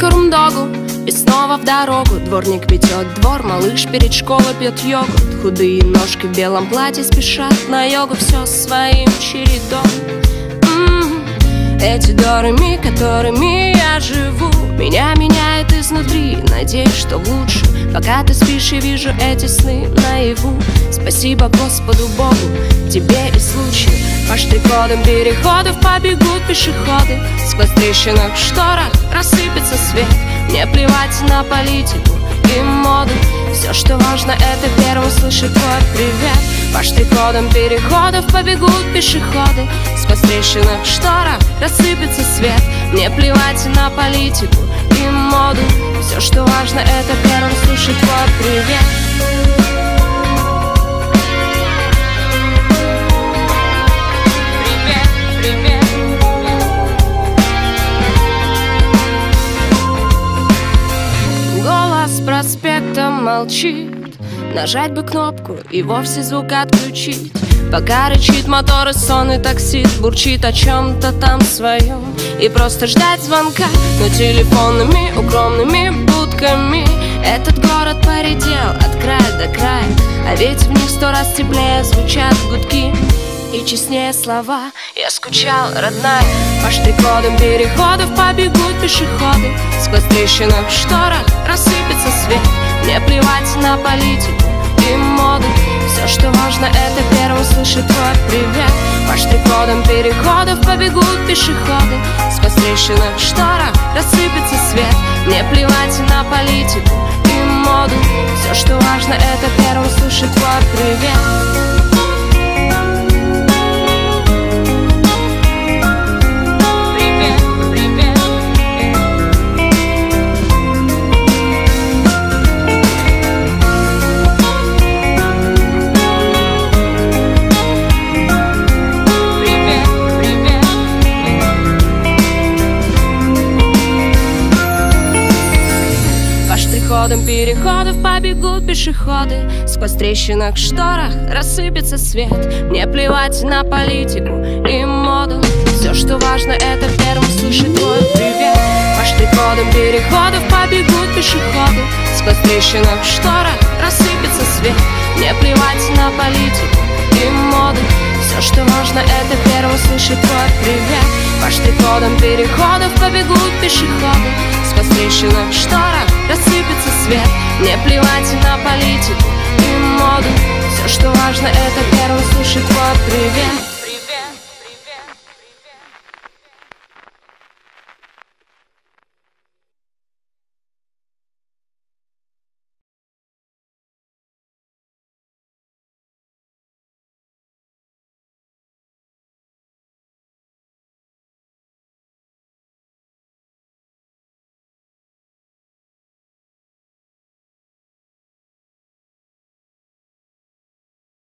корм-догу и снова в дорогу. Дворник метет двор, малыш перед школой пьет йогурт. Худые ножки в белом платье спешат на йогу, все своим чередом. Эти до-ре-ми, которыми я живу, меня меняет изнутри. Надеюсь, что лучше. Пока ты спишь, я вижу эти сны наяву. Спасибо Господу Богу, тебе и случаю. По штрих-кодам переходов побегут пешеходы. Сквозь трещинок в шторах рассыпется свет. Мне плевать на политику и моду. Все, что важно, это первым слышать твой привет. По штрих-кодам переходов побегут пешеходы. Сквозь трещинок в шторах рассыпется свет. Мне плевать на политику и моду. Все, что важно, это первым слышать твой привет. Проспекта молчит. Нажать бы кнопку и вовсе звук отключить. Пока рычит мотор и сонный таксист бурчит о чем-то там своем. И просто ждать звонка, но телефонными укромными будками. Этот город поредел от края до края, а ведь в них 100 раз теплее звучат гудки и честнее слова. Я скучал, родная. По штрих-кодам переходов побегут пешеходы. Сквозь трещинок в шторах рассыпется свет. Мне плевать на политику и моду. Все, что важно, это первым слышать твой привет. По штрих-кодам переходов побегут пешеходы. Сквозь трещинок в шторах рассыпется свет. Мне плевать на политику и моду. Все, что важно, это первым слышать твой привет. Переходов побегут пешеходы. Сквозь трещинок в шторах рассыпется свет. Мне плевать на политику и моду. Все, что важно, это первым слышать твой привет. По штрих-кодам переходов побегут пешеходы. Сквозь трещинок в шторах рассыпется свет. Мне плевать на политику и моду. Все, что важно, это первым слышать твой привет. По штрих-кодам переходов побегут пешеходы. Сквозь трещинок в шторах рассыпется свет. Мне плевать на политику и моду. Все, что важно, это первым слышать твой привет.